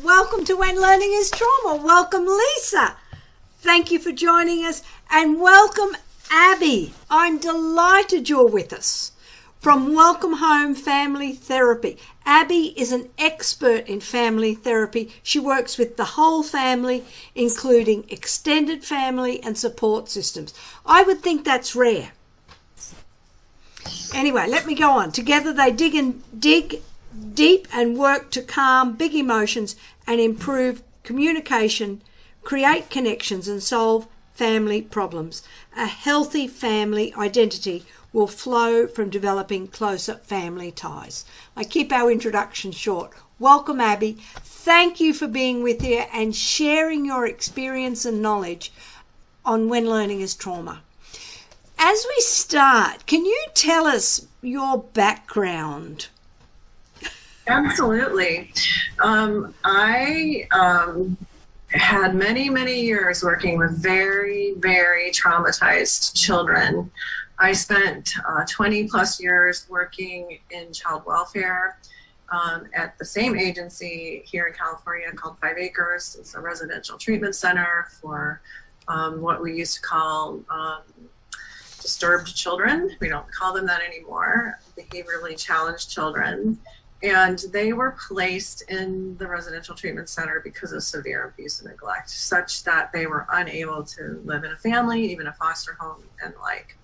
Welcome to When Learning is Trauma. Welcome, Lisa. Thank you for joining us. And welcome, Abby. I'm delighted you're with us. From Welcome Home Family Therapy. Abby is an expert in family therapy. She works with the whole family, including extended family and support systems. I would think that's rare. Anyway, let me go on. Together they dig deep and work to calm big emotions and improve communication, create connections and solve family problems. A healthy family identity will flow from developing closer family ties. I keep our introduction short. Welcome, Abby. Thank you for being with here and sharing your experience and knowledge on When Learning is Trauma. As we start, can you tell us your background? Absolutely. I had many years working with very traumatized children. I spent 20 plus years working in child welfare at the same agency here in California called 5 Acres. It's a residential treatment center for what we used to call disturbed children. We don't call them that anymore. Behaviorally challenged children. And they were placed in the residential treatment center because of severe abuse and neglect, such that they were unable to live in a family, even a foster home and like.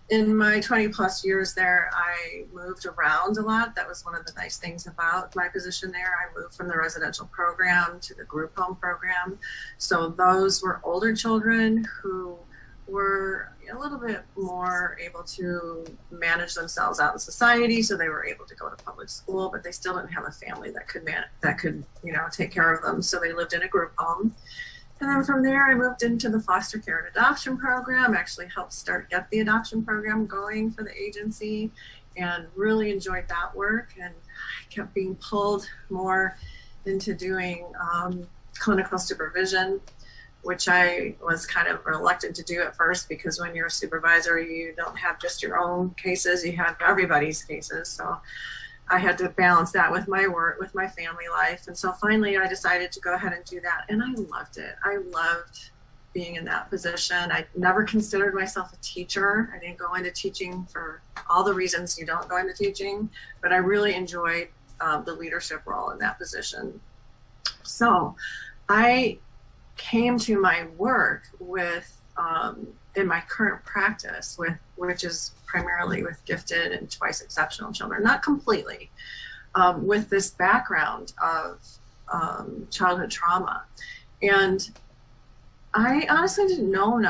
In my 20 plus years there, I moved around a lot. That was one of the nice things about my position there. I moved from the residential program to the group home program. So those were older children who were a little bit more able to manage themselves out in society, so they were able to go to public school, but they still didn't have a family that could take care of them. So they lived in a group home. And then from there, I moved into the foster care and adoption program, actually helped get the adoption program going for the agency, and really enjoyed that work. And I kept being pulled more into doing clinical supervision, which I was kind of reluctant to do at first, because when you're a supervisor, you don't have just your own cases, you have everybody's cases. So I had to balance that with my work, with my family life. And so finally I decided to go ahead and do that. And I loved it. I loved being in that position. I never considered myself a teacher. I didn't go into teaching for all the reasons you don't go into teaching, but I really enjoyed the leadership role in that position. So I came to my work with in my current practice which is primarily with gifted and twice exceptional children, not completely, with this background of childhood trauma. And I honestly didn't know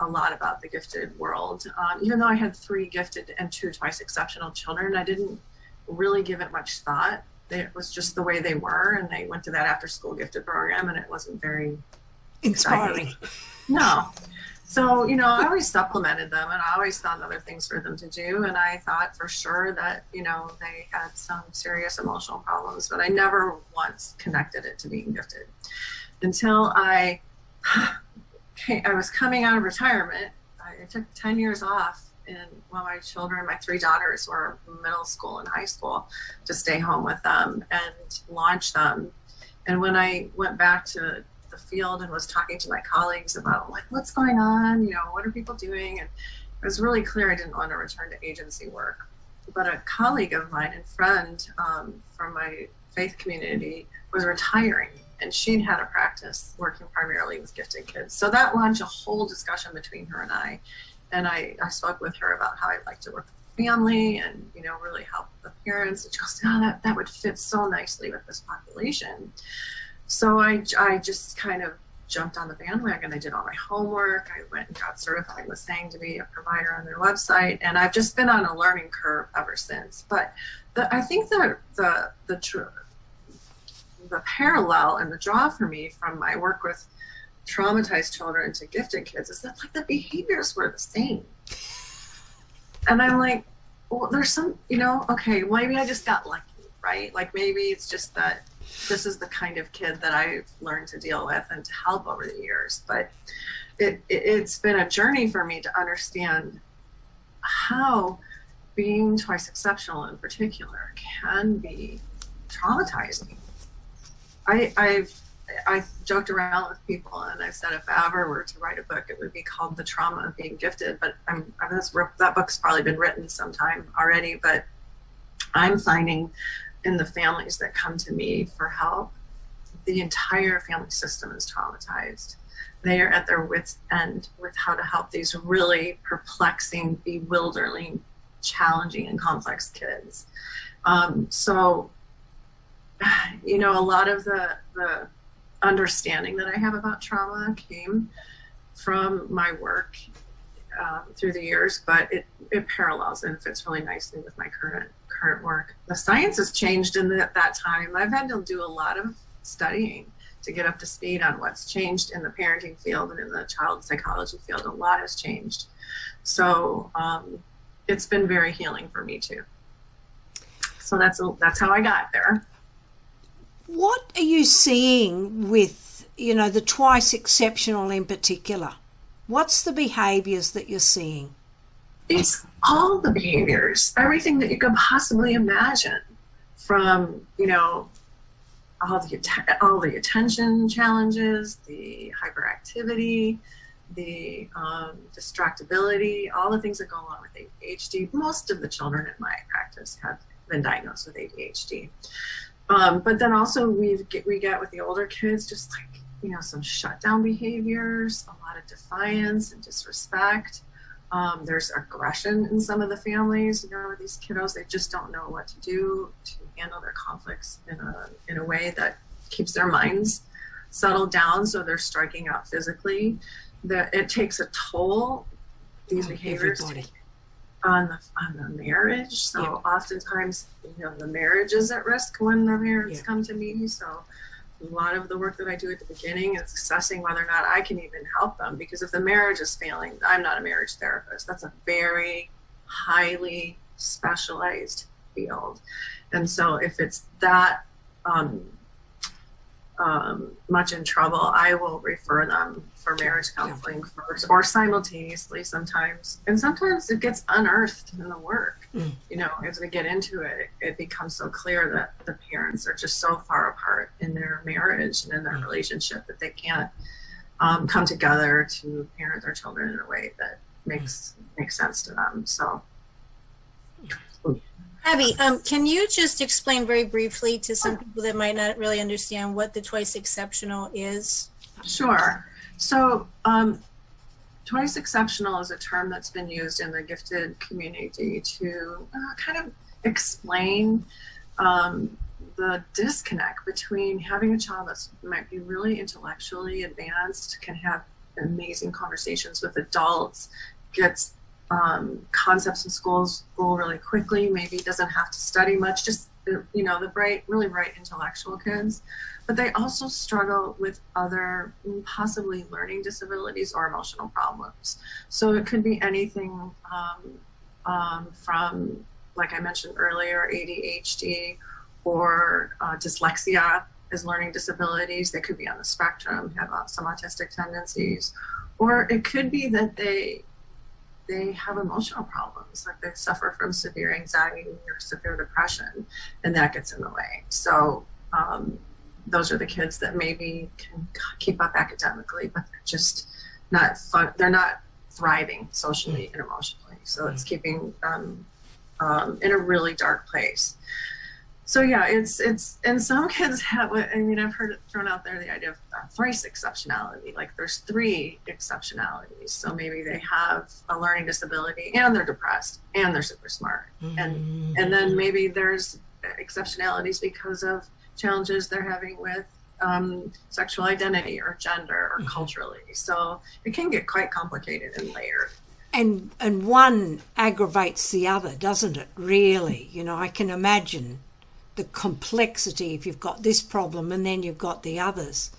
a lot about the gifted world. Even though I had 3 gifted and 2 twice exceptional children, I didn't really give it much thought. It was just the way they were, and they went to that after school gifted program, and it wasn't very inspiring. No. So, I always supplemented them, and I always found other things for them to do. And I thought for sure that, they had some serious emotional problems, but I never once connected it to being gifted until I was coming out of retirement. I took 10 years off, and while my 3 daughters were middle school and high school, to stay home with them and launch them. And when I went back to the field and was talking to my colleagues about what's going on, what are people doing? And it was really clear I didn't want to return to agency work. But a colleague of mine and friend from my faith community was retiring, and she'd had a practice working primarily with gifted kids. So that launched a whole discussion between her and I. And I spoke with her about how I'd like to work with family and, really help the parents. And she goes, that would fit so nicely with this population. So I just kind of jumped on the bandwagon. I did all my homework. I went and got certified with SANG to be a provider on their website. And I've just been on a learning curve ever since. But I think the parallel and the draw for me from my work with traumatized children to gifted kids is that the behaviors were the same. And I'm like, well, there's some, okay, well, maybe I just got lucky, right? Maybe it's just that this is the kind of kid that I've learned to deal with and to help over the years. But it's been a journey for me to understand how being twice exceptional in particular can be traumatizing. I've joked around with people, and I've said if I ever were to write a book, it would be called The Trauma of Being Gifted. But that book's probably been written sometime already. But I'm finding in the families that come to me for help, the entire family system is traumatized. They are at their wits' end with how to help these really perplexing, bewildering, challenging, and complex kids. So, you know, a lot of the understanding that I have about trauma came from my work through the years, but it parallels and fits really nicely with my current work. The science has changed in that time. I've had to do a lot of studying to get up to speed on what's changed in the parenting field and in the child psychology field. A lot has changed. So it's been very healing for me too. So that's how I got there. What are you seeing with, you know, the Twice Exceptional in particular? What's the behaviors that you're seeing? It's all the behaviors, everything that you could possibly imagine, from, you know, all the attention challenges, the hyperactivity, the distractibility, all the things that go along with ADHD. Most of the children in my practice have been diagnosed with ADHD. But then also we get with the older kids, just like, you know, some shutdown behaviors, a lot of defiance and disrespect. There's aggression in some of the families. You know, these kiddos, they just don't know what to do to handle their conflicts in a way that keeps their minds settled down, so they're striking out physically. It takes a toll, these behaviors, on the marriage. So oftentimes, you know, the marriage is at risk when the parents come to me. So a lot of the work that I do at the beginning is assessing whether or not I can even help them, because if the marriage is failing, I'm not a marriage therapist. That's a very highly specialized field. And so if it's that much in trouble, I will refer them for marriage counseling first, or simultaneously sometimes. And sometimes it gets unearthed in the work. You know, as we get into it, it becomes so clear that the parents are just so far apart in their marriage and in their relationship that they can't come together to parent their children in a way that makes sense to them. So, Abby, can you just explain very briefly to some people that might not really understand what the Twice Exceptional is? Sure. So Twice Exceptional is a term that's been used in the gifted community to kind of explain the disconnect between having a child that might be really intellectually advanced, can have amazing conversations with adults, gets concepts in school really quickly, maybe doesn't have to study much, just, you know, the really bright intellectual kids, but they also struggle with other possibly learning disabilities or emotional problems. So it could be anything from, like I mentioned earlier, ADHD or dyslexia as learning disabilities. They could be on the spectrum, have some autistic tendencies, or it could be that they have emotional problems, like they suffer from severe anxiety or severe depression, and that gets in the way. So those are the kids that maybe can keep up academically, but they're just not fun. They're not thriving socially and emotionally. So it's keeping them in a really dark place. So yeah, it's and some kids have, I mean, I've heard it thrown out there, the idea of thrice exceptionality, like there's 3 exceptionalities. So maybe they have a learning disability and they're depressed and they're super smart. And then maybe there's exceptionalities because of challenges they're having with sexual identity or gender or culturally. So it can get quite complicated and layered. And one aggravates the other, doesn't it, really? You know, I can imagine the complexity if you've got this problem and then you've got the others.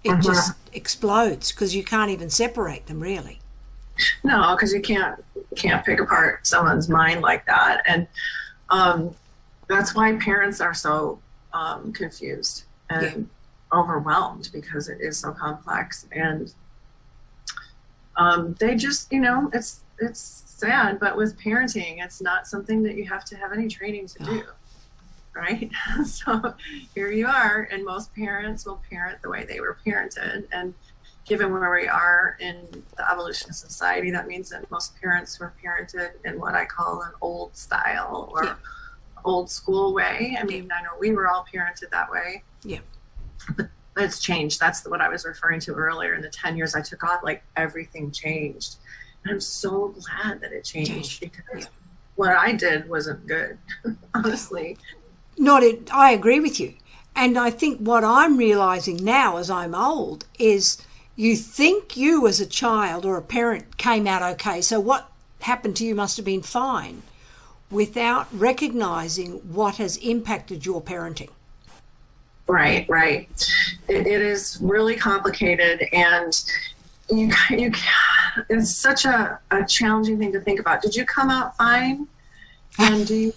It just explodes because you can't even separate them, really. No, because you can't pick apart someone's mind like that. And that's why parents are so confused and overwhelmed, because it is so complex. And they just, you know, it's sad, but with parenting, it's not something that you have to have any training to do. right? So here you are, and most parents will parent the way they were parented. And given where we are in the evolution of society, that means that most parents were parented in what I call an old style or old school way. I mean, I know we were all parented that way. Yeah. But it's changed. That's what I was referring to earlier. In the 10 years I took off, like everything changed. And I'm so glad that it changed because what I did wasn't good, honestly. I agree with you. And I think what I'm realizing now as I'm old is you think you as a child or a parent came out okay, so what happened to you must have been fine, without recognizing what has impacted your parenting. Right. It is really complicated, and it's such a challenging thing to think about. Did you come out fine? And did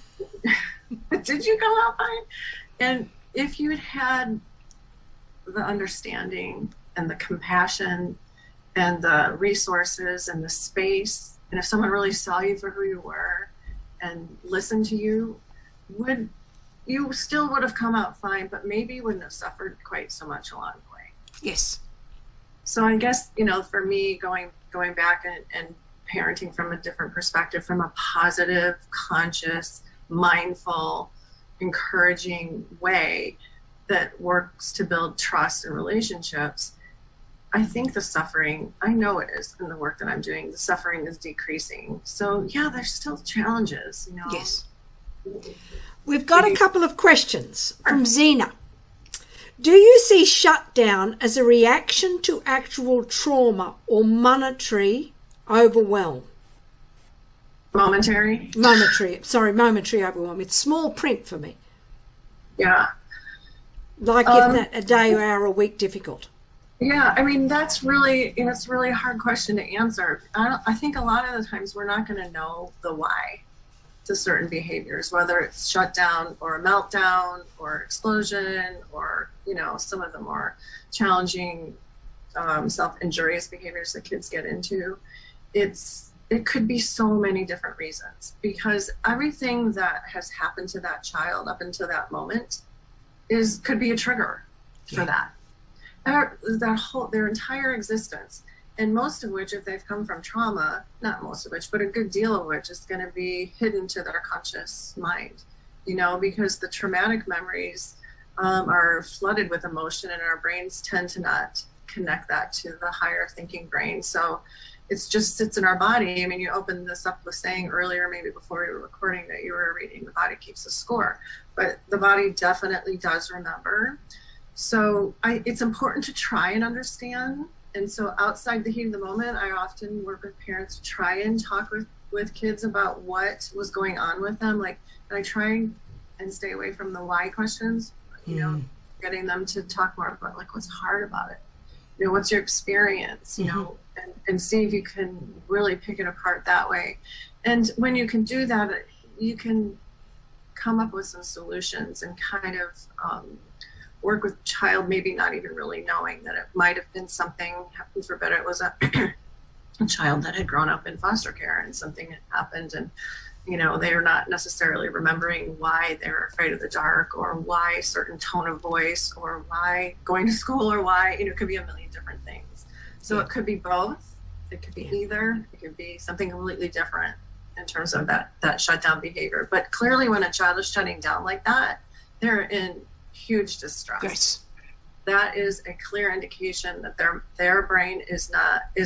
you come out fine? And if you had the understanding and the compassion and the resources and the space, and if someone really saw you for who you were and listened to you, you still would have come out fine, but maybe you wouldn't have suffered quite so much along the way. Yes. So I guess, for me, going back and parenting from a different perspective, from a positive, conscious, mindful, encouraging way that works to build trust and relationships, I think the suffering, I know it is in the work that I'm doing, the suffering is decreasing. So yeah, there's still challenges, Yes. We've got a couple of questions from Zena. Do you see shutdown as a reaction to actual trauma or monetary overwhelm? Momentary overwhelm. It's small print for me. Yeah. Like if that a day, hour, a week difficult. Yeah, I mean, it's really a hard question to answer. I think a lot of the times we're not going to know the why to certain behaviors, whether it's shutdown or a meltdown or explosion or, some of the more challenging self-injurious behaviors that kids get into. It could be so many different reasons, because everything that has happened to that child up until that moment could be a trigger for that. Their entire existence, and most of which, if they've come from trauma, not most of which, but a good deal of which is going to be hidden to their conscious mind, because the traumatic memories are flooded with emotion, and our brains tend to not connect that to the higher thinking brain. So it just sits in our body. I mean, you opened this up with saying earlier, maybe before we were recording, that you were reading The Body Keeps a Score, but the body definitely does remember. So it's important to try and understand. And so outside the heat of the moment, I often work with parents to try and talk with kids about what was going on with them. Like, and I try and stay away from the why questions, getting them to talk more about like what's hard about it. What's your experience, and see if you can really pick it apart that way. And when you can do that, you can come up with some solutions and kind of work with child, maybe not even really knowing that it might have been something, heaven forbid it was a child that had grown up in foster care and something had happened, and they are not necessarily remembering why they're afraid of the dark, or why a certain tone of voice, or why going to school, or why, it could be a million different things. So it could be both. It could be either. It could be something completely different in terms of that shutdown behavior. But clearly when a child is shutting down like that, they're in huge distress. Yes. That is a clear indication that their brain is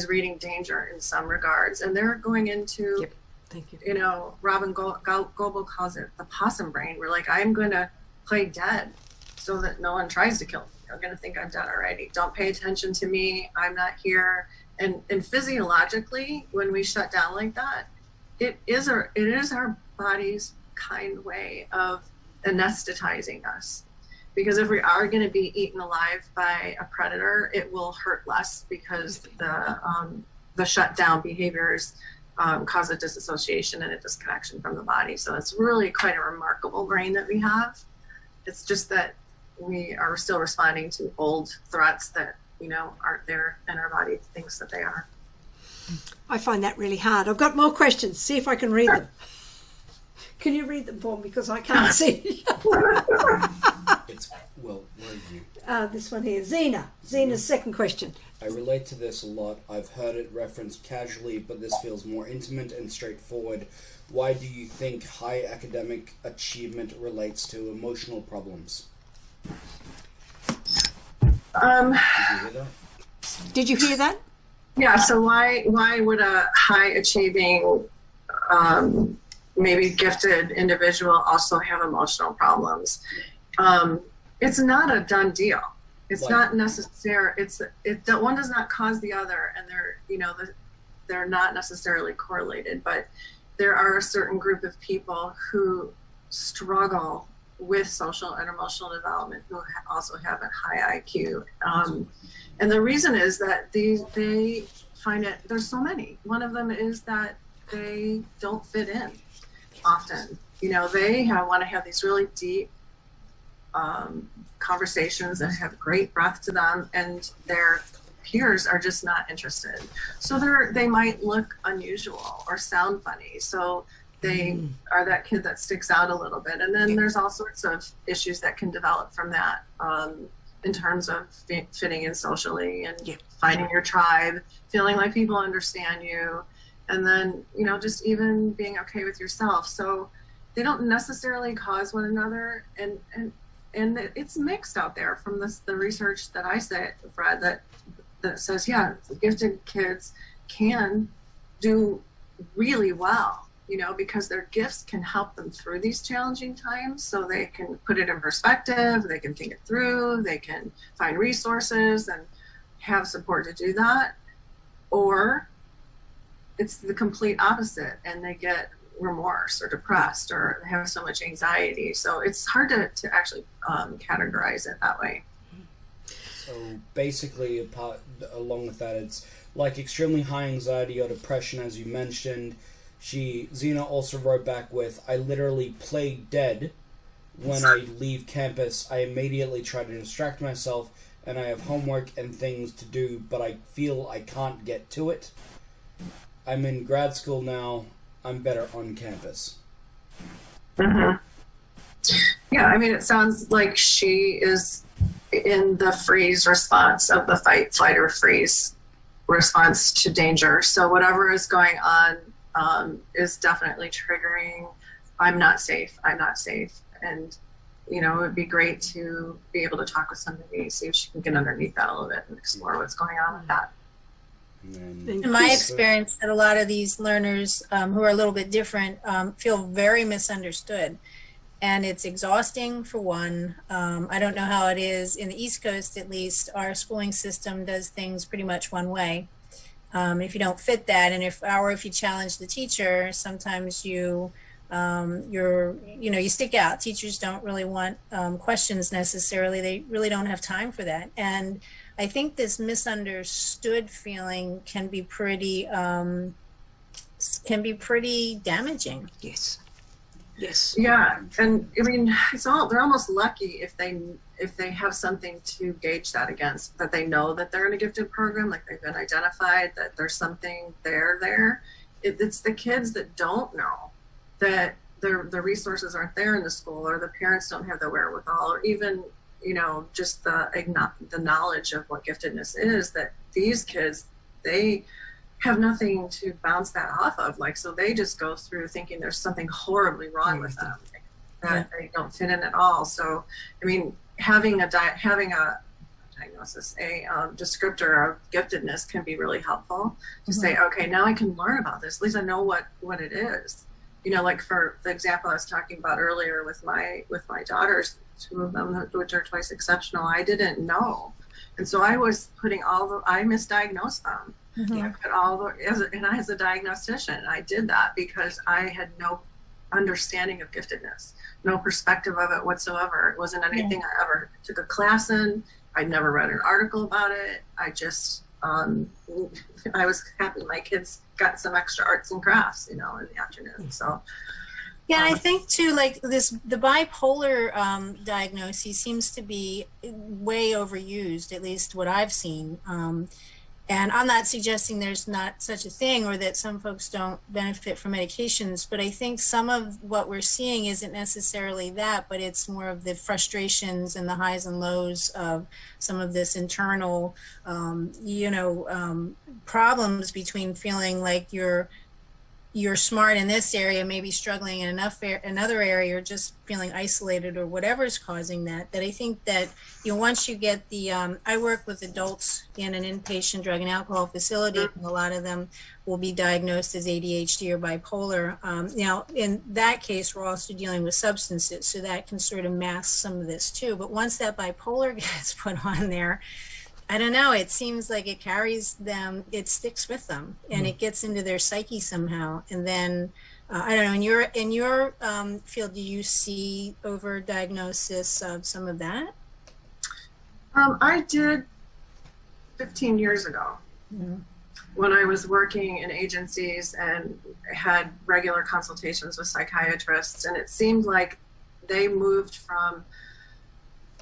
reading danger in some regards, and they're going into, Thank you. Robin Goebel calls it the possum brain. We're like, I'm going to play dead so that no one tries to kill me. They're going to think I'm dead already. Don't pay attention to me. I'm not here. And physiologically, when we shut down like that, it is our body's kind way of anesthetizing us. Because if we are going to be eaten alive by a predator, it will hurt less, because the shutdown behaviors cause a disassociation and a disconnection from the body. So it's really quite a remarkable brain that we have. It's just that we are still responding to old threats that, aren't there, and our body thinks that they are. I find that really hard. I've got more questions. See if I can read them. Can you read them for me, because I can't see? It's, well, where are you? This one here, Zena's second question. I relate to this a lot. I've heard it referenced casually, but this feels more intimate and straightforward. Why do you think high academic achievement relates to emotional problems? Did you hear that? Did you hear that? Yeah, so why would a high achieving, maybe gifted individual also have emotional problems? It's not a done deal. It's not necessary. One does not cause the other, and they're not necessarily correlated. But there are a certain group of people who struggle with social and emotional development who also have a high IQ, and the reason is that they find it. There's so many. One of them is that they don't fit in often. They want to have these really deep conversations that have great breadth to them, and their peers are just not interested. So they might look unusual or sound funny. So they are that kid that sticks out a little bit. And then there's all sorts of issues that can develop from that in terms of fitting in socially and finding your tribe, feeling like people understand you, and then, just even being okay with yourself. So they don't necessarily cause one another, and it's mixed out there from the research that I read that says, gifted kids can do really well, because their gifts can help them through these challenging times. So they can put it in perspective, they can think it through, they can find resources and have support to do that. Or it's the complete opposite, and they get remorse or depressed or have so much anxiety. So it's hard to actually categorize it that way. So basically, along with that, it's like extremely high anxiety or depression, as you mentioned. Zena also wrote back with, I literally play dead when I leave campus. I immediately try to distract myself, and I have homework and things to do, but I feel I can't get to it. I'm in grad school now. I'm better on campus. Mm-hmm. Yeah, it sounds like she is in the freeze response of the fight, flight, or freeze response to danger. So whatever is going on is definitely triggering, I'm not safe. And, it would be great to be able to talk with somebody, see if she can get underneath that a little bit and explore what's going on with that. In my experience, that a lot of these learners who are a little bit different feel very misunderstood. And it's exhausting, for one. I don't know how it is in the East Coast, at least. Our schooling system does things pretty much one way. If you don't fit that, and if you challenge the teacher, sometimes you stick out. Teachers don't really want questions necessarily. They really don't have time for that. And I think this misunderstood feeling can be pretty damaging. Yes. Yeah, and they're almost lucky if they have something to gauge that against, that they know that they're in a gifted program, like they've been identified, that there's something there. It's the kids that don't know that the resources aren't there in the school, or the parents don't have the wherewithal, or even just the knowledge of what giftedness is, that these kids, they have nothing to bounce that off of. So they just go through thinking there's something horribly wrong with them, that they don't fit in at all. So, having a diagnosis, a descriptor of giftedness can be really helpful to say, okay, now I can learn about this. At least I know what it is. Like for the example I was talking about earlier with my daughters, two of them, which are twice exceptional, I didn't know. And so I was putting I misdiagnosed them. Mm-hmm. I put as a diagnostician, I did that because I had no understanding of giftedness, no perspective of it whatsoever. It wasn't anything I ever took a class in. I'd never read an article about it. I just, I was happy my kids got some extra arts and crafts, in the afternoon. So. Yeah, I think too, the bipolar diagnosis seems to be way overused, at least what I've seen. And I'm not suggesting there's not such a thing or that some folks don't benefit from medications, but I think some of what we're seeing isn't necessarily that, but it's more of the frustrations and the highs and lows of some of this internal, problems between feeling like you're smart in this area, maybe struggling in another area, or just feeling isolated or whatever is causing that. That I think that once you get the, I work with adults in an inpatient drug and alcohol facility, and a lot of them will be diagnosed as ADHD or bipolar. Now, in that case, we're also dealing with substances, so that can sort of mask some of this too. But once that bipolar gets put on there, I don't know, it seems like it carries them, it sticks with them, and it gets into their psyche somehow. And then, I don't know, in your field, do you see overdiagnosis of some of that? I did 15 years ago when I was working in agencies and had regular consultations with psychiatrists, and it seemed like they moved from,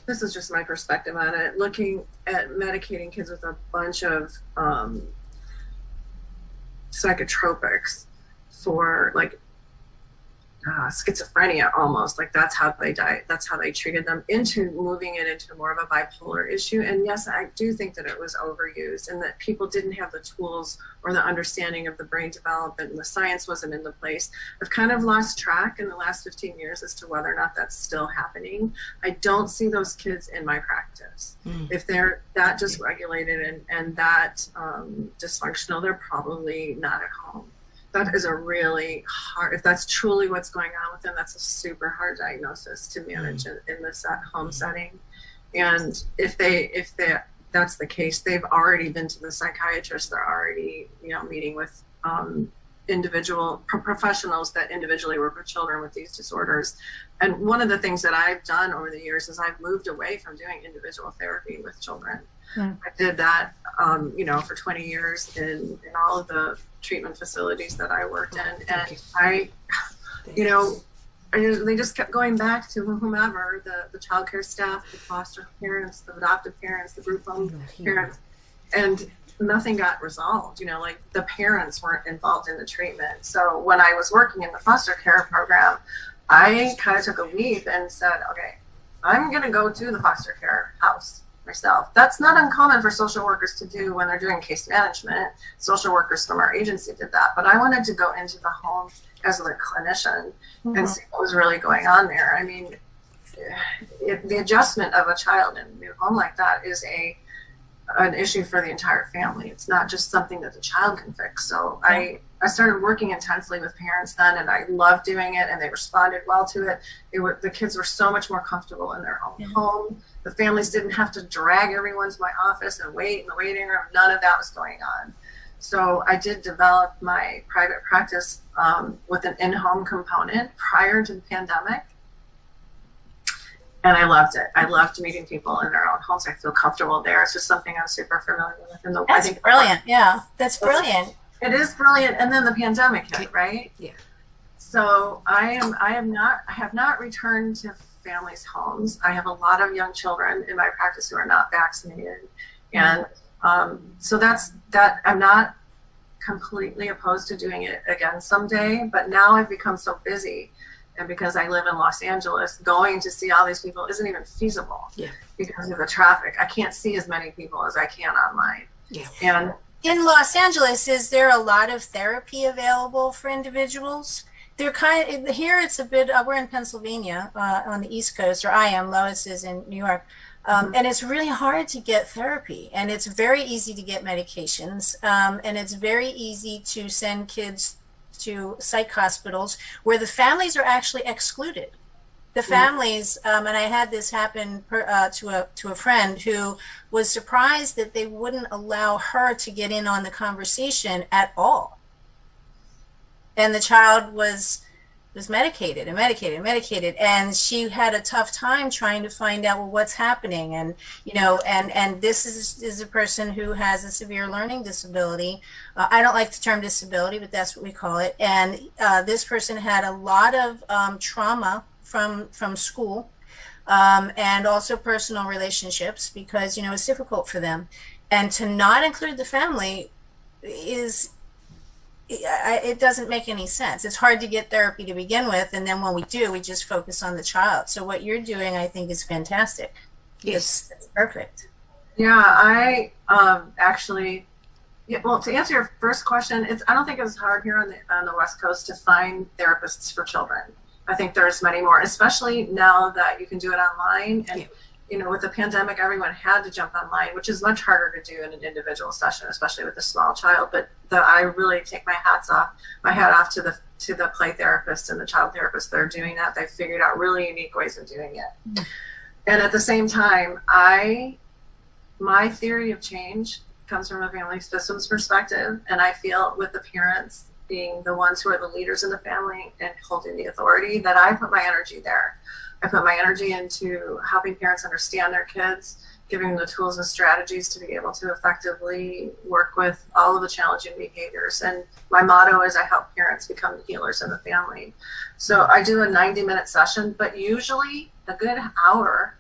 this is just my perspective on it, looking at medicating kids with a bunch of psychotropics for like schizophrenia almost, like that's how they died, that's how they treated them, into moving it into more of a bipolar issue. And yes, I do think that it was overused and that people didn't have the tools or the understanding of the brain development, and the science wasn't in the place. I've kind of lost track in the last 15 years as to whether or not that's still happening. I don't see those kids in my practice. If they're that dysregulated and that dysfunctional, they're probably not at home. That is a really hard, if that's truly what's going on with them, that's a super hard diagnosis to manage in this at-home setting. And if that's the case, they've already been to the psychiatrist, they're already, meeting with individual professionals that individually work with children with these disorders. And one of the things that I've done over the years is I've moved away from doing individual therapy with children. I did that, for 20 years in all of the treatment facilities that I worked in. And they just kept going back to whomever, the child care staff, the foster parents, the adoptive parents, the group home parents, and nothing got resolved. Like the parents weren't involved in the treatment. So when I was working in the foster care program, I kind of took a leap and said, okay, I'm going to go to the foster care house myself. That's not uncommon for social workers to do when they're doing case management. Social workers from our agency did that, but I wanted to go into the home as a clinician and see what was really going on there. I mean, the adjustment of a child in a new home like that is an issue for the entire family. It's not just something that the child can fix. So I started working intensely with parents then, and I loved doing it, and they responded well to it. The kids were so much more comfortable in their own home. The families didn't have to drag everyone to my office and wait in the waiting room. None of that was going on. So I did develop my private practice with an in-home component prior to the pandemic. And I loved it. I loved meeting people in their own homes. I feel comfortable there. It's just something I'm super familiar with. And that's brilliant. Yeah, that's brilliant. It is brilliant. And then the pandemic hit, right? Yeah. So I have not returned to families' homes. I have a lot of young children in my practice who are not vaccinated. And so that I'm not completely opposed to doing it again someday, but now I've become so busy, and because I live in Los Angeles, going to see all these people isn't even feasible because of the traffic. I can't see as many people as I can online. Yeah. And in Los Angeles, is there a lot of therapy available for individuals? They're here it's a bit, we're in Pennsylvania on the East Coast, or I am, Lois is in New York. And it's really hard to get therapy, and it's very easy to get medications, and it's very easy to send kids to psych hospitals where the families are actually excluded. The families, and I had this happen to a friend who was surprised that they wouldn't allow her to get in on the conversation at all. And the child was medicated and medicated and medicated, and she had a tough time trying to find out, well, what's happening. And and this is a person who has a severe learning disability. I don't like the term disability, but that's what we call it. And this person had a lot of trauma from school, and also personal relationships, because it's difficult for them. And to not include the family it doesn't make any sense. It's hard to get therapy to begin with, and then when we do, we just focus on the child. So what you're doing, I think, is fantastic. Yes. It's perfect. Yeah, I actually, well, to answer your first question, I don't think it's hard here on the West Coast to find therapists for children. I think there's many more, especially now that you can do it online. And you know, with the pandemic, everyone had to jump online, which is much harder to do in an individual session, especially with a small child. But I really take my hat off to the play therapist and the child therapist that are doing that. They've figured out really unique ways of doing it. And at the same time, my theory of change comes from a family systems perspective, and I feel with the parents being the ones who are the leaders in the family and holding the authority, that I put my energy there. I put my energy into helping parents understand their kids, giving them the tools and strategies to be able to effectively work with all of the challenging behaviors. And my motto is I help parents become the healers in the family. So I do a 90-minute session, but usually a good hour,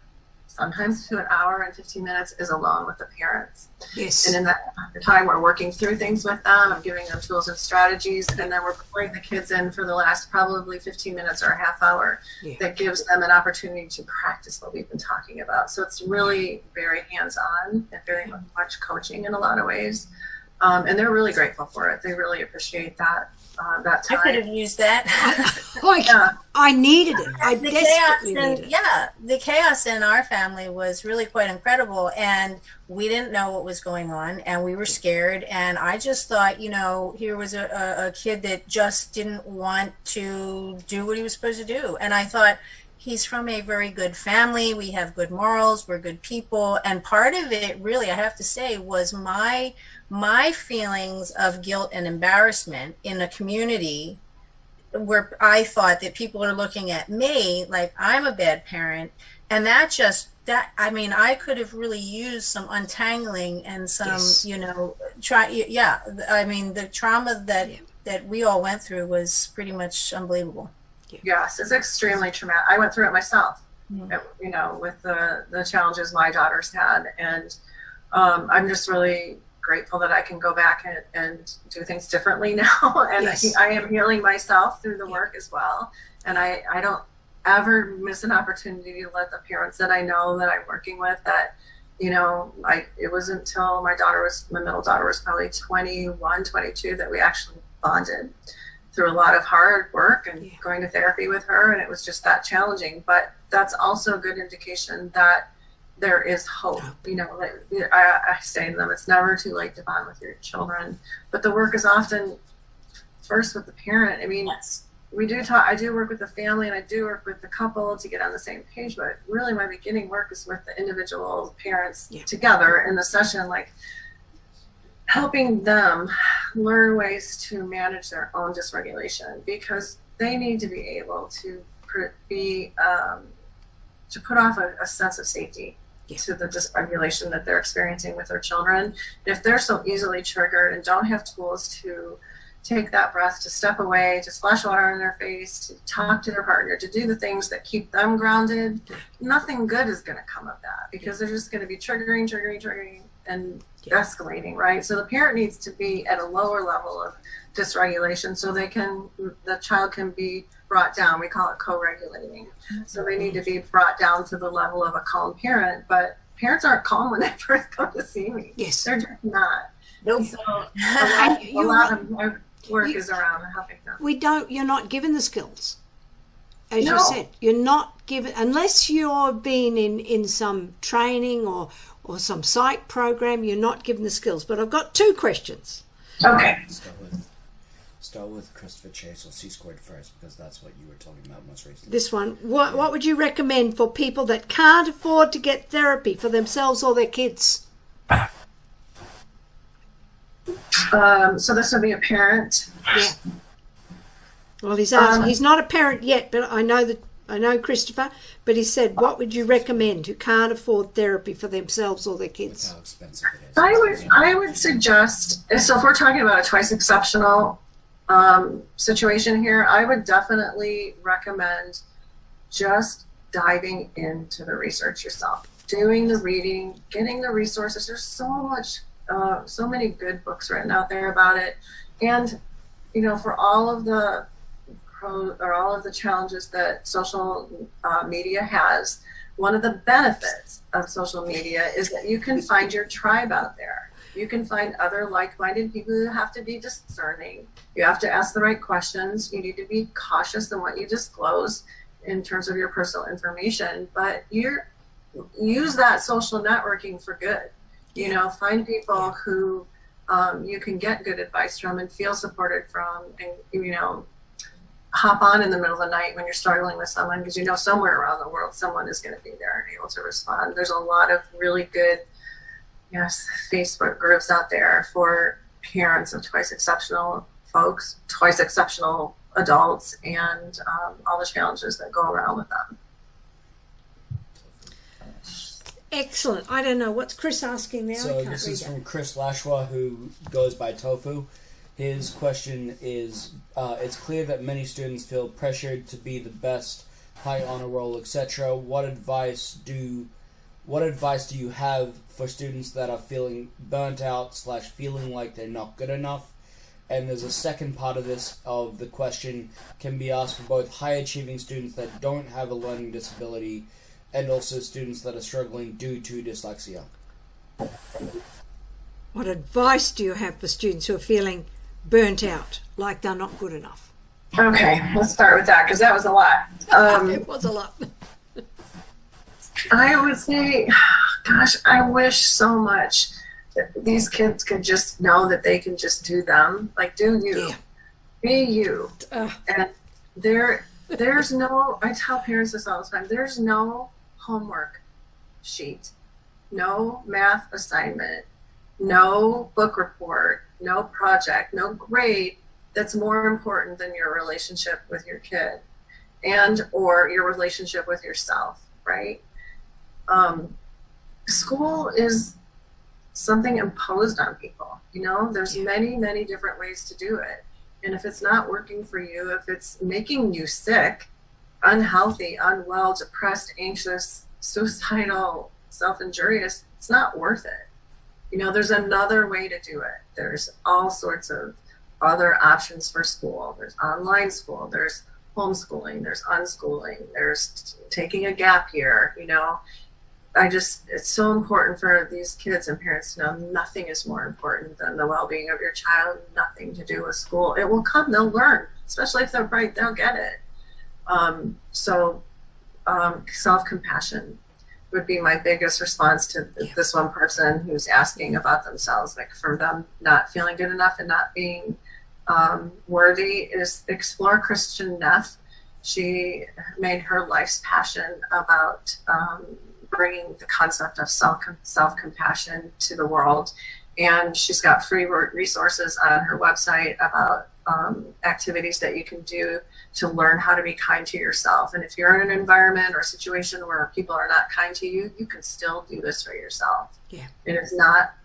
sometimes to an hour and 15 minutes, is alone with the parents. Yes. And in that time, we're working through things with them. I'm giving them tools and strategies, and then we're pulling the kids in for the last probably 15 minutes or a half hour. That gives them an opportunity to practice what we've been talking about. So it's really very hands-on and very much coaching in a lot of ways. And they're really grateful for it. They really appreciate that time. I could have used that. I needed it. I desperately needed it. Yeah, the chaos in our family was really quite incredible, and we didn't know what was going on, and we were scared. And I just thought, you know, here was a kid that just didn't want to do what he was supposed to do. And I thought, he's from a very good family. We have good morals. We're good people. And part of it, really, I have to say, was my feelings of guilt and embarrassment in a community where I thought that people are looking at me like I'm a bad parent. And I could have really used some untangling and some, you know, the trauma that we all went through was pretty much unbelievable. Yes, it's extremely traumatic. I went through it myself, you know, with the challenges my daughters had. And I'm just really grateful that I can go back and do things differently now. And I am healing myself through the work as well. And I don't ever miss an opportunity to let the parents that I know that I'm working with that, you know, it wasn't until my middle daughter was probably 21, 22 that we actually bonded through a lot of hard work and going to therapy with her. And it was just that challenging. But that's also a good indication that there is hope. You know, I say to them, it's never too late to bond with your children, but the work is often first with the parent. I mean, I do work with the family and I do work with the couple to get on the same page, but really my beginning work is with the individual parents together in the session, like helping them learn ways to manage their own dysregulation, because they need to be able to put off a sense of safety to the dysregulation that they're experiencing with their children. If they're so easily triggered and don't have tools to take that breath, to step away, to splash water in their face, to talk to their partner, to do the things that keep them grounded, nothing good is going to come of that, because they're just going to be triggering and escalating, right? So the parent needs to be at a lower level of dysregulation so the child can be brought down. We call it co-regulating. So they need to be brought down to the level of a calm parent, but parents aren't calm when they first come to see me. Yes. They're just not. Nope. So a lot of my work is around helping them. You're not given the skills. As you said, you're not given, unless you're been in some training or some psych program, you're not given the skills. But I've got two questions. Okay. Start with Christopher Chase or C-squared first, because that's what you were talking about most recently. This one. What would you recommend for people that can't afford to get therapy for themselves or their kids? So this would be a parent. Yeah. Well, he's asked, he's not a parent yet, but I know Christopher, but he said, what would you recommend who can't afford therapy for themselves or their kids? How expensive it is. I would suggest, so if we're talking about a twice exceptional situation here, I would definitely recommend just diving into the research yourself. doing the reading, getting the resources. There's so many good books written out there about it. And, for all of the challenges that social media has, one of the benefits of social media is that you can find your tribe out there. You can find other like-minded people. Who have to be discerning. You have to ask the right questions. You need to be cautious in what you disclose in terms of your personal information, but use that social networking for good. Find people who you can get good advice from and feel supported from, and hop on in the middle of the night when you're struggling with someone, because somewhere around the world someone is going to be there and able to respond. There's a lot of really good Facebook groups out there for parents of twice exceptional folks, twice exceptional adults, and all the challenges that go around with them. Excellent. I don't know. What's Chris asking now? So this is from Chris Lashwa, who goes by Tofu. His question is, it's clear that many students feel pressured to be the best, high honor roll, etc. What advice do you have for students that are feeling burnt out / feeling like they're not good enough? And there's a second part of the question can be asked for both high achieving students that don't have a learning disability and also students that are struggling due to dyslexia. What advice do you have for students who are feeling burnt out, like they're not good enough? Okay, let's start with that, because that was a lot. It was a lot. I would say, gosh, I wish so much that these kids could just know that they can just do them. Like, do you. Yeah. Be you. And there's no, I tell parents this all the time, there's no homework sheet, no math assignment, no book report, no project, no grade that's more important than your relationship with your kid and or your relationship with yourself, right? School is something imposed on people. There's many different ways to do it. And if it's not working for you, if it's making you sick, unhealthy, unwell, depressed, anxious, suicidal, self-injurious, it's not worth it. There's another way to do it. There's all sorts of other options for school. There's online school, there's homeschooling, there's unschooling, there's taking a gap year, it's so important for these kids and parents to know nothing is more important than the well-being of your child, nothing to do with school. It will come, they'll learn, especially if they're bright, they'll get it. Self-compassion would be my biggest response to this one person who's asking about themselves, like for them not feeling good enough and not being worthy, is explore Christian Neff. She made her life's passion about bringing the concept of self-compassion to the world. And she's got free resources on her website about activities that you can do to learn how to be kind to yourself. And if you're in an environment or a situation where people are not kind to you, you can still do this for yourself. Yeah. It is not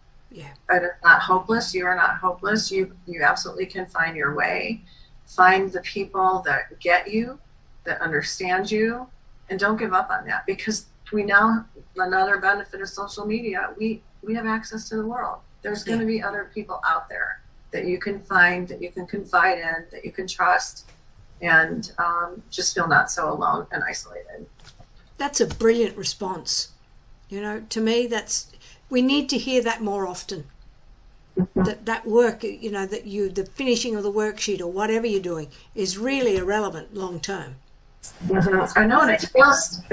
hopeless. You are not hopeless. You absolutely can find your way. Find the people that get you, that understand you, and don't give up on that, because we now, another benefit of social media, we have access to the world. There's going to be other people out there that you can find, that you can confide in, that you can trust, and just feel not so alone and isolated. That's a brilliant response. To me, we need to hear that more often. Mm-hmm. That work, that the finishing of the worksheet or whatever you're doing is really irrelevant long term. Mm-hmm. I know, and it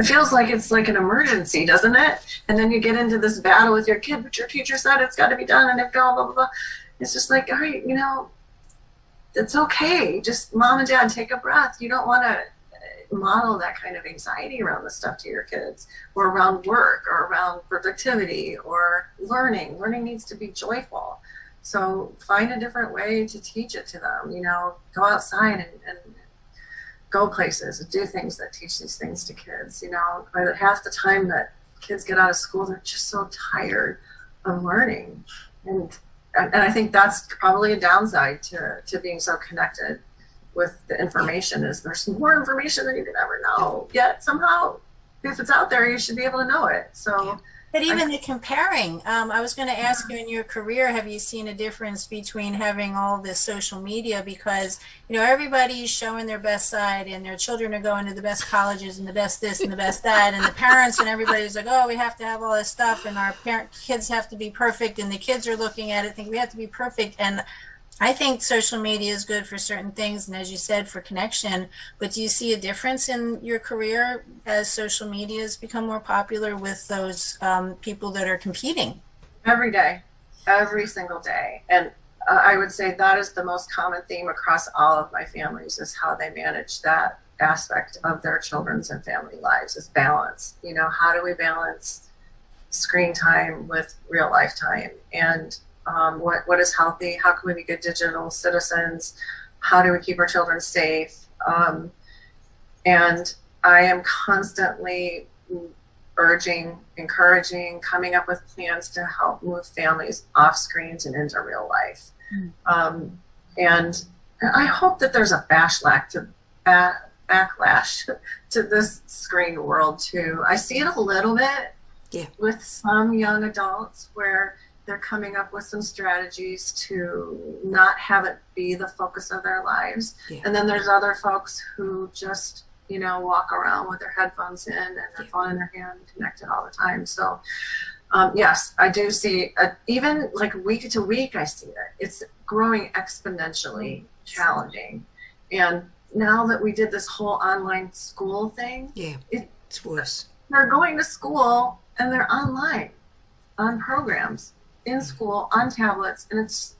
feels like it's like an emergency, doesn't it? And then you get into this battle with your kid, but your teacher said it's got to be done, and if blah blah blah. It's just like, all right, it's okay. Just mom and dad, take a breath. You don't want to model that kind of anxiety around this stuff to your kids, or around work, or around productivity, or learning. Learning needs to be joyful. So find a different way to teach it to them. Go outside and go places and do things that teach these things to kids. By half the time that kids get out of school, they're just so tired of learning. And I think that's probably a downside to being so connected with the information, is there's more information than you could ever know. Yet somehow if it's out there, you should be able to know it. So, but even the comparing, I was going to ask you, in your career, have you seen a difference between having all this social media? Because, everybody's showing their best side, and their children are going to the best colleges and the best this and the best that, and the parents and everybody's like, oh, we have to have all this stuff, and our kids have to be perfect, and the kids are looking at it thinking we have to be perfect. And I think social media is good for certain things, and as you said, for connection. But do you see a difference in your career as social media has become more popular with those people that are competing? Every day, every single day. And I would say that is the most common theme across all of my families, is how they manage that aspect of their children's and family lives, is balance. How do we balance screen time with real life time? And what is healthy? How can we be good digital citizens? How do we keep our children safe? And I am constantly urging, encouraging, coming up with plans to help move families off screens and into real life. And I hope that there's a backlash to this screen world too. I see it a little bit with some young adults, where they're coming up with some strategies to not have it be the focus of their lives. Yeah. And then there's other folks who just, walk around with their headphones in and their phone in their hand, connected all the time. So, yes, I do see, even like week to week, I see it. It's growing exponentially challenging. And now that we did this whole online school thing, it's worse. They're going to school and they're online on programs, in school, on tablets, and it's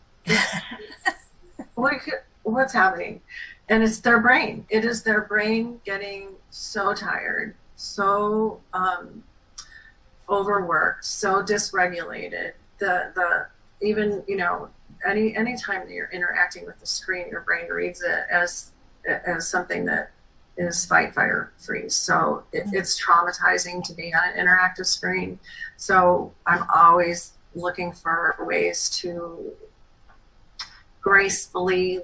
what's happening? And it's their brain. It is their brain getting so tired, so overworked, so dysregulated. Even any time that you're interacting with the screen, your brain reads it as something that is fight, fire, freeze. So it's traumatizing to be on an interactive screen. So I'm always looking for ways to gracefully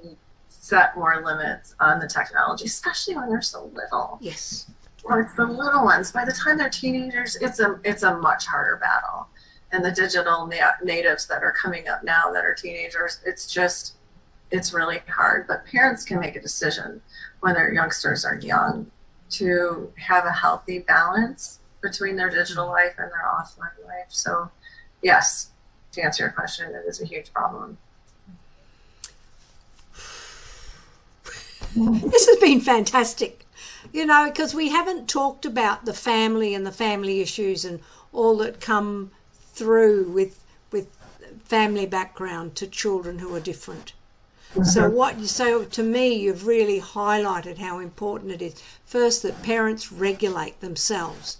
set more limits on the technology, especially when they're so little. Yes. Or it's the little ones. By the time they're teenagers, it's a much harder battle. And the digital natives that are coming up now that are teenagers, it's really hard. But parents can make a decision when their youngsters are young to have a healthy balance between their digital life and their offline life. So, yes, to answer your question, it is a huge problem. This has been fantastic, because we haven't talked about the family and the family issues and all that come through with family background to children who are different. Mm-hmm. So to me, you've really highlighted how important it is, first, that parents regulate themselves.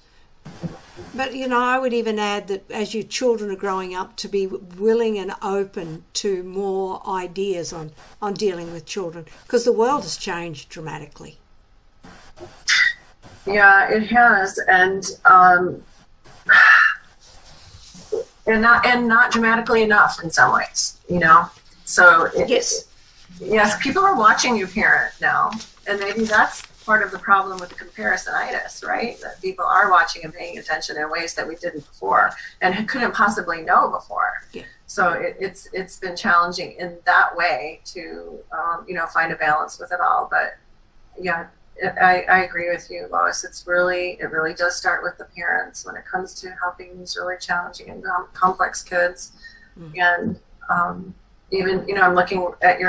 But, I would even add that as your children are growing up, to be willing and open to more ideas on dealing with children, because the world has changed dramatically. Yeah, it has. And not dramatically enough in some ways, So yes, people are watching you parent now, and maybe that's part of the problem with the comparisonitis, right? That people are watching and paying attention in ways that we didn't before and couldn't possibly know before. Yeah. So it's been challenging in that way to find a balance with it all. But yeah, I agree with you, Lois. It really does start with the parents when it comes to helping these really challenging and complex kids. Mm-hmm. And even I'm looking at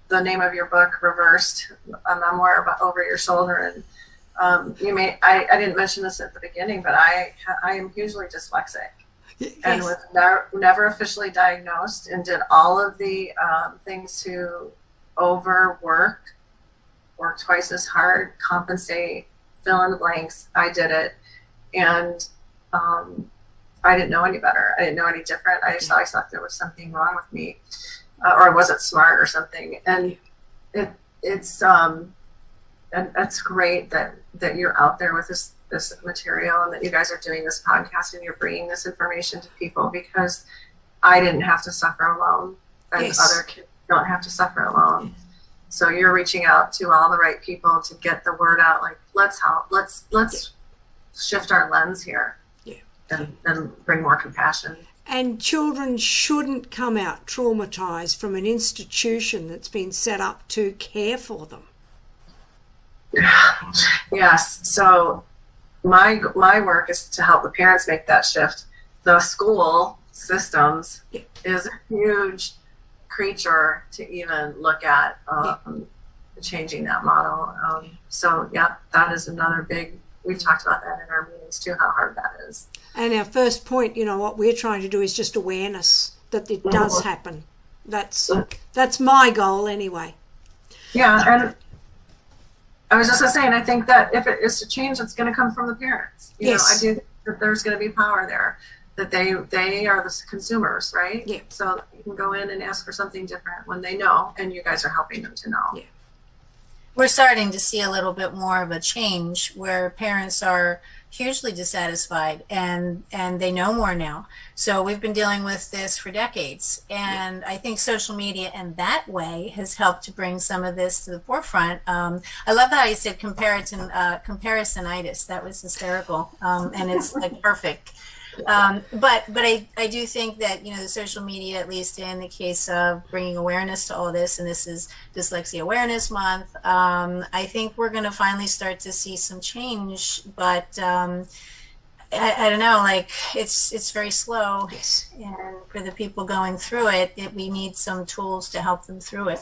the name of your book, Reversed, a memoir about Over Your Shoulder. And I didn't mention this at the beginning, but I am hugely dyslexic. Yes. And was never officially diagnosed, and did all of the things to work twice as hard, compensate, fill in the blanks. I did it. And I didn't know any better. I didn't know any different. I just always thought there was something wrong with me. Or I wasn't smart or something. And it's great that you're out there with this material, and that you guys are doing this podcast and you're bringing this information to people, because I didn't have to suffer alone, and other kids don't have to suffer alone. So you're reaching out to all the right people to get the word out. Like, let's help. Let's shift our lens here. Yeah. And bring more compassion. And children shouldn't come out traumatized from an institution that's been set up to care for them. Yes. So my work is to help the parents make that shift. The school systems is a huge creature to even look at changing that model. So that is another big, we've talked about that in our meetings too, how hard that is. And our first point, what we're trying to do is just awareness that it does happen. That's my goal anyway. Yeah, and I was just saying, I think that if it is to change, it's going to come from the parents. You know, I do think that there's going to be power there, that they are the consumers, right? Yeah. So you can go in and ask for something different when they know, and you guys are helping them to know. Yeah. We're starting to see a little bit more of a change where parents are hugely dissatisfied and they know more now. So we've been dealing with this for decades, and I think social media in that way has helped to bring some of this to the forefront. I love how you said comparisonitis. That was hysterical, and it's like perfect. But I do think that, the social media, at least in the case of bringing awareness to all this, and this is Dyslexia Awareness Month, I think we're going to finally start to see some change, but I don't know, like it's very slow. Yes. And for the people going through it, we need some tools to help them through it.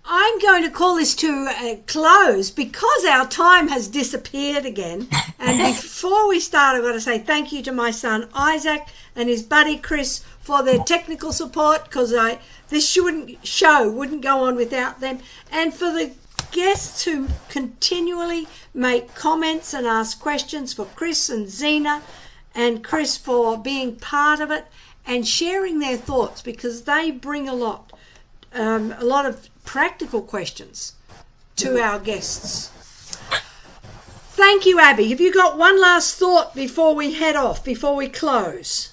I'm going to call this to a close because our time has disappeared again. And before we start, I've got to say thank you to my son Isaac and his buddy Chris for their technical support, because this show wouldn't go on without them. And for the guests who continually make comments and ask questions, for Chris and Zena, and Chris for being part of it and sharing their thoughts, because they bring a lot of practical questions to our guests. Thank you, Abby. Have you got one last thought before we head off, before we close?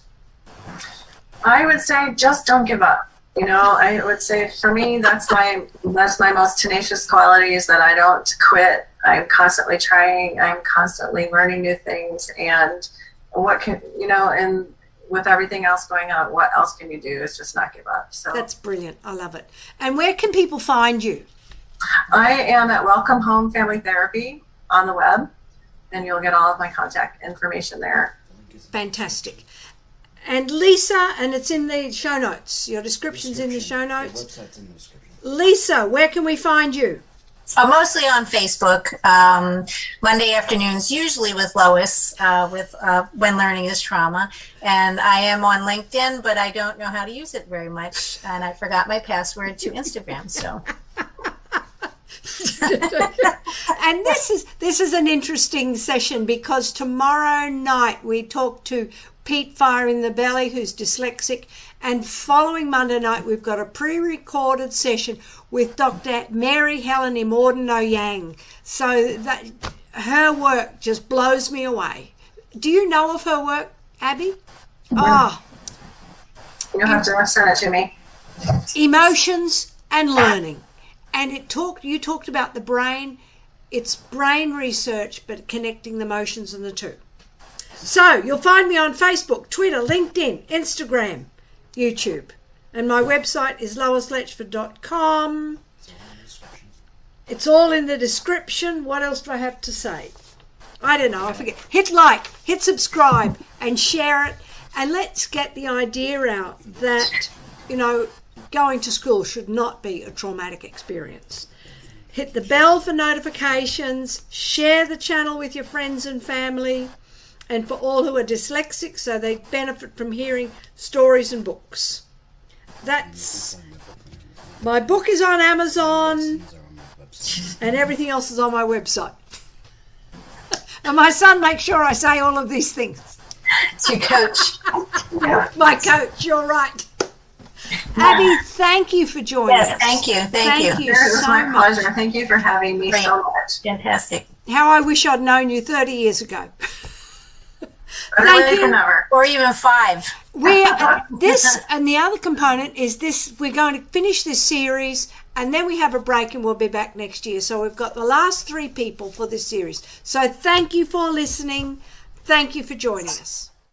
I would say just don't give up. I would say for me, that's my most tenacious quality, is that I don't quit. I'm constantly trying. I'm constantly learning new things. And and with everything else going on, what else can you do is just not give up. So that's brilliant. I love it. And where can people find you? I am at Welcome Home Family Therapy on the web, and you'll get all of my contact information there. Fantastic. And Lisa, and it's in the show notes. Your description's in the show notes. The website's in the description. Lisa, where can we find you? Mostly on Facebook, Monday afternoons, usually with Lois, with When Learning is Trauma. And I am on LinkedIn, but I don't know how to use it very much. And I forgot my password to Instagram, so. And this is an interesting session, because tomorrow night we talk to Pete Fire in the Belly, who's dyslexic, and following Monday night we've got a pre-recorded session with Dr. Mary Helen Imordino Yang. So that her work just blows me away. Do you know of her work, Abby? Oh, You'll have to send it to me. Emotions and learning. And you talked about the brain. It's brain research, but connecting the emotions and the two. So you'll find me on Facebook, Twitter, LinkedIn, Instagram, YouTube. And my website is loisletchford.com. It's all in the description. What else do I have to say? I don't know. I forget. Hit like, hit subscribe, and share it. And let's get the idea out that, going to school should not be a traumatic experience. Hit the bell for notifications. Share the channel with your friends and family. And for all who are dyslexic, so they benefit from hearing stories and books. My book is on Amazon, and everything else is on my website. And my son makes sure I say all of these things. It's your coach. My coach, you're right. Abby, thank you for joining us. Thank you. Thank you. It was my pleasure. Thank you for having me so much. Fantastic. How I wish I'd known you 30 years ago. Thank you. Or even 5. This and the other component is this. We're going to finish this series and then we have a break and we'll be back next year. So we've got the last 3 people for this series. So thank you for listening. Thank you for joining us.